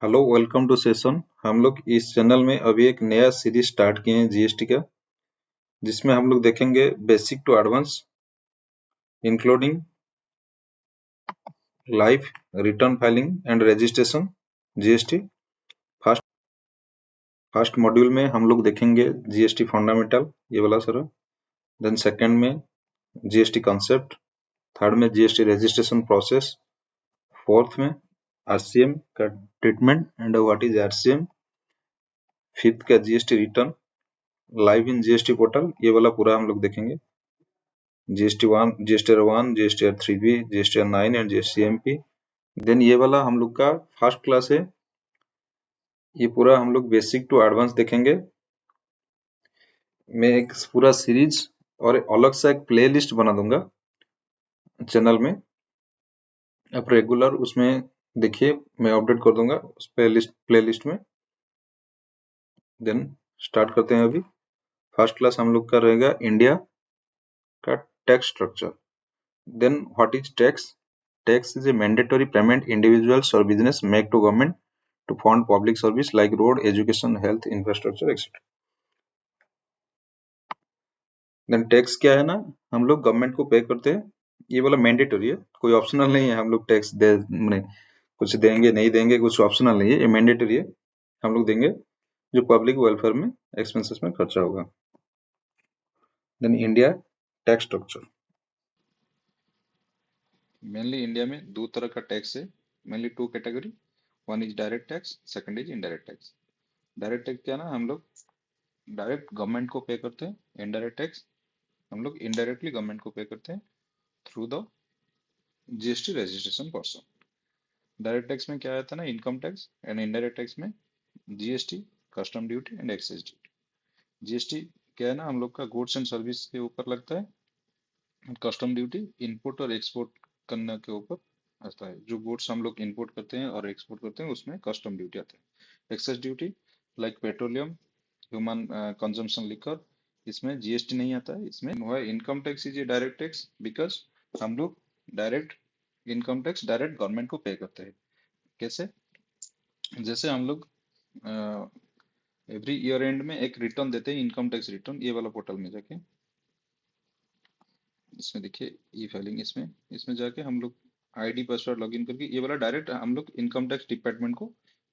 Hello, welcome to session. हम लोग इस चैनल में अभी एक नया सीरीज स्टार्ट किए हैं जीएसटी का, जिसमें हम लोग देखेंगे basic to advance, including live return filing and registration GST. First first module में हम लोग देखेंगे जीएसटी फंडामेंटल, ये वाला सारा। देन सेकंड में जीएसटी कॉन्सेप्ट, थर्ड में जीएसटी रजिस्ट्रेशन प्रोसेस, फोर्थ में आरसीएम का treatment and what is RCM, fifth का GST return live in GST portal, ये वाला पूरा हम लोग देखेंगे। GST 1, GST 1, GST 3B, GST 9 and GST MP। Then ये वाला हम लोग का फर्स्ट क्लास है, ये पूरा हम लोग बेसिक टू एडवांस देखेंगे। मैं एक पूरा सीरीज और अलग सा एक प्ले लिस्ट बना दूंगा चैनल में, आप रेगुलर उसमें देखिए, मैं अपडेट कर दूंगा उस प्ले लिस्ट में। देन स्टार्ट करते हैं। अभी फर्स्ट क्लास हम लोग का रहेगा इंडिया का tax structure. Then what is tax? Tax is a mandatory payment individuals or business make to government to fund public service like road, education, health, infrastructure, etc. Then tax क्या है ना, हम लोग गवर्नमेंट को pay करते हैं। ये वाला मैंडेटरी है, कोई ऑप्शनल नहीं है। हम लोग टैक्स दे नहीं, कुछ देंगे नहीं देंगे, कुछ ऑप्शनल नहीं है, ये मैंडेटरी है। हम लोग देंगे जो पब्लिक वेलफेयर में एक्सपेंसेस में खर्चा होगा। Then India tax structure. Mainly India में दो तरह का टैक्स है, mainly two category. One is direct tax, second is indirect tax. Direct tax क्या ना, हम लोग डायरेक्ट गवर्नमेंट को पे करते हैं। इनडायरेक्ट टैक्स हम लोग इनडायरेक्टली गवर्नमेंट को पे करते हैं through the GST registration person. Direct tax में क्या आता है ना, income tax, and indirect tax में GST, custom duty and excise duty. GST क्या है ना, हम लोग का गुड्स एंड सर्विस के ऊपर लगता है। कस्टम ड्यूटी इंपोर्ट और एक्सपोर्ट करने के ऊपर आता है। जो गुड्स हम लोग इंपोर्ट करते हैं और एक्सपोर्ट करते हैं उसमें कस्टम ड्यूटी आता है। Excise duty like petroleum, human consumption liquor, इसमें जीएसटी नहीं आता है। इसमें हुआ income tax is a direct tax, because हम लोग direct income tax direct government को पे करते हैं। कैसे? जैसे हम लोग एवरी ईयर एंड में एक रिटर्न देते हैं, इनकम टैक्स रिटर्न। ये वाला पोर्टल में जाके इसमें देखिए ई फाइलिंग, इसमें इसमें जाके हम लोग आईडी पासवर्ड लॉगिन करके ये वाला डायरेक्ट हम लोग इनकम टैक्स डिपार्टमेंट को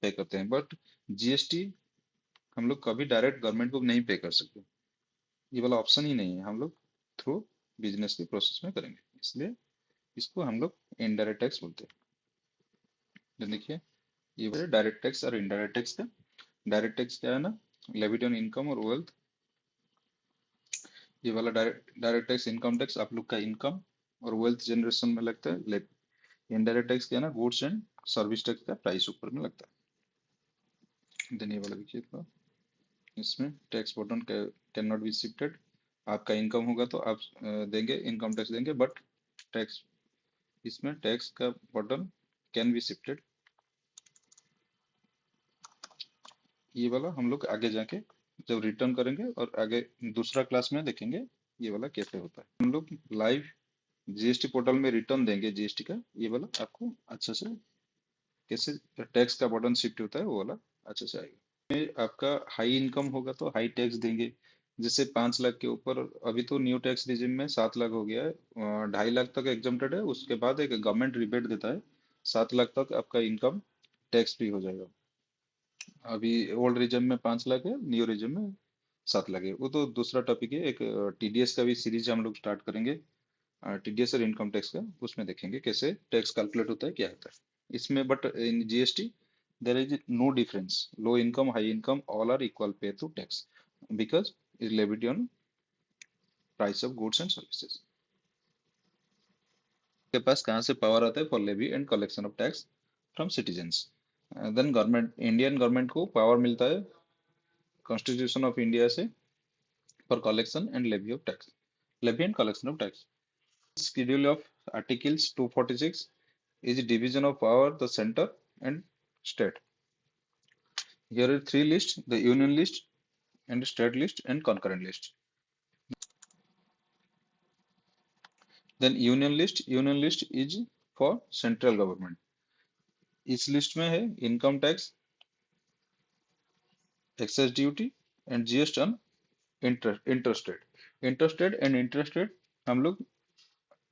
पे करते हैं। बट जीएसटी हम लोग कभी डायरेक्ट गवर्नमेंट को नहीं पे कर सकते, ये वाला ऑप्शन ही नहीं है। हम लोग थ्रू बिजनेस के प्रोसेस में करेंगे, इसलिए इसको हम लोग इनडायरेक्ट टैक्स बोलते हैं। तो देखिए ये वाला डायरेक्ट टैक्स और इनडायरेक्ट टैक्स का। डायरेक्ट टैक्स क्या है ना, लेविट ऑन इनकम और वेल्थ। ये वाला डायरेक्ट टैक्स इनकम टैक्स आप लोग का इनकम और वेल्थ जनरेशन में लगता है। इनडायरेक्ट टैक्स क्या है ना, गुड्स एंड सर्विस टैक्स का प्राइस ऊपर में लगता है। देन ये वाला देखिए तो इसमें tax burden can not be shifted. आपका इनकम होगा तो आप देंगे, इनकम टैक्स देंगे, बट टैक्स इसमें टैक्स का बर्डन कैन बी शिफ्टेड। ये वाला हम लोग आगे जाके जब रिटर्न करेंगे और आगे दूसरा क्लास में देखेंगे ये वाला कैसे होता है। हम लोग लाइव जीएसटी पोर्टल में रिटर्न देंगे जीएसटी का, ये वाला आपको अच्छे से कैसे टैक्स का बटन शिफ्ट होता है वो वाला अच्छे से आएगा। आपका हाई इनकम होगा तो हाई टैक्स देंगे। जैसे 5 लाख के ऊपर, अभी तो न्यू टैक्स रिजिम में 7 लाख हो गया है, 2.5 लाख तक एग्जम्प्टेड है। उसके बाद एक गवर्नमेंट रिबेट देता है, 7 लाख तक आपका इनकम टैक्स फ्री हो जाएगा। अभी ओल्ड रिजिम में 5 लाख है, न्यू रिजिम में 7 लाख है। वो तो दूसरा टॉपिक है। एक टीडीएस का भी सीरीज हम लोग स्टार्ट करेंगे, टीडीएस और इनकम टैक्स का। उसमें देखेंगे कैसे टैक्स कैलकुलेट होता है, क्या होता है इसमें। But in GST there is no difference. Low income, high income, all are equal pay to tax because is levied on price of goods and services. के पास कहाँ से पावर आता है for levy and collection of tax from citizens. Then government, Indian government को power मिलता है constitution of India से for collection and levy of tax, levy and collection of tax. Schedule of Articles 246 is division of power the center and state. Here are three lists: the union list and state list and concurrent list. Then union list is for central government. इस list में है income tax, excess duty and GST on interested and interested हम लोग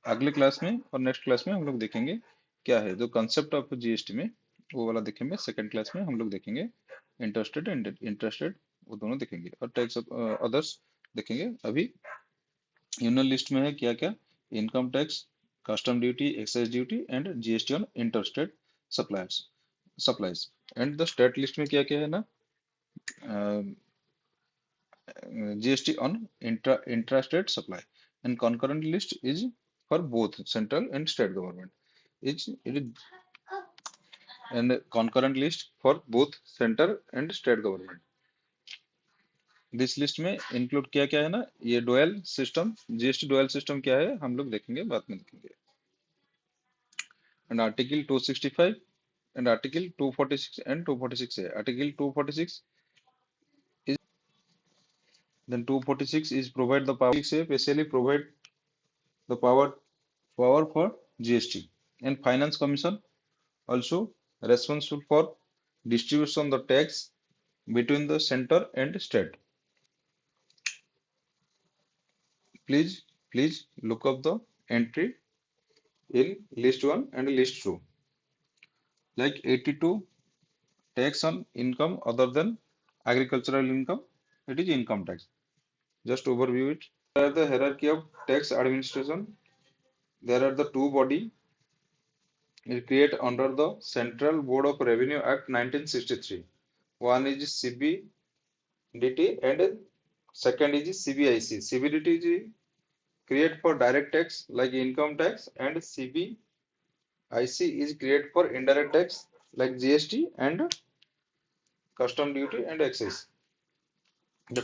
अगले class में और next class में हम लोग देखेंगे क्या है जो कंसेप्ट ऑफ जीएसटी में, वो वाला देखेंगे। सेकंड क्लास में हम लोग देखेंगे इंटरेस्टेड एंड इंटरेस्टेड, वो दोनों देखेंगे, और टैक्स अदर्स देखेंगे। अभी यूनियन लिस्ट में है क्या क्या, income tax, custom duty, excise duty and GST on interested supplies. And the state list में क्या क्या है ना, GST on intrastate supply, and concurrent list is for both central and state government. It is and concurrent list for both center and state government. This list में include क्या क्या है ना, ये dual system, GST dual system क्या है हम लोग देखेंगे, बाद में देखेंगे। And article 265 and article 246 and 246 है। Article 246 is then 246 is provide the power से specially provide the power for GST, and finance commission also responsible for distribution the tax between the center and state. Please look up the entry in list 1 and list 2, like 82 tax on income other than agricultural income, it is income tax. Just overview it. There are the hierarchy of tax administration. There are the two body created under the Central Board of Revenue Act 1963. One is CBDT and second is CBIC. CBDT is created for direct tax like income tax, and CBIC is created for indirect tax like GST and custom duty and excise. The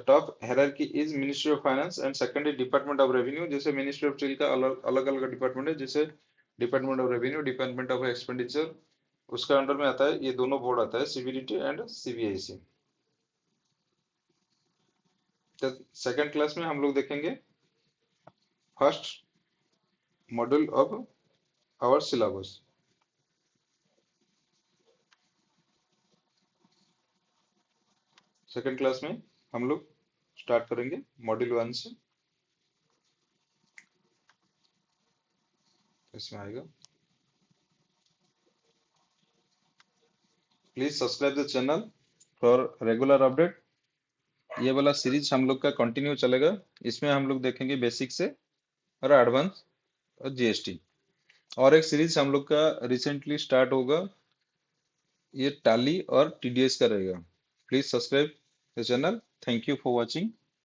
top hierarchy is Ministry of Finance and second is Department of Revenue. जैसे Ministry of Steel का अलग अलग department है, जैसे Department of Revenue, Department of Expenditure, उसका under में आता है ये दोनों बोर्ड आता है, CBDT एंड CBIC। तो सेकंड क्लास में हम लोग देखेंगे first module of our syllabus. Second class में हम लोग स्टार्ट करेंगे मॉड्यूल 1 से। इसमें आएगा, please subscribe the channel for regular update. ये वाला सीरीज हम लोग का कंटिन्यू चलेगा, इसमें हम लोग देखेंगे बेसिक से और एडवांस और जीएसटी। और एक सीरीज हम लोग का रिसेंटली स्टार्ट होगा, ये टैली और टीडीएस का रहेगा। Please subscribe the channel. Thank you for watching.